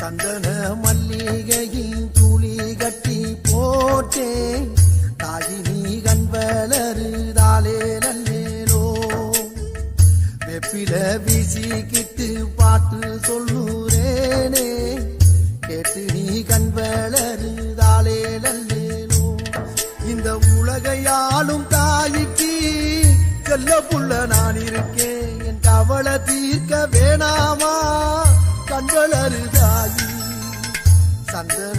சந்தன மல்லிகையின் துளி கட்டி போட்டேன் தாயினி கண் வளருதாலே நல்லேலோ வெப்பில வீசிக்கிட்டு பாட்டு சொல்லுறேனே கேட்டு நீ கண் வளருதாலே நல்லேலோ இந்த உலகையாளும் தாய்க்கு செல்ல புள்ள நான் இருக்கேன் என் கவலை தீர்க்க வேணாமா கண்களருதாயி சந்தன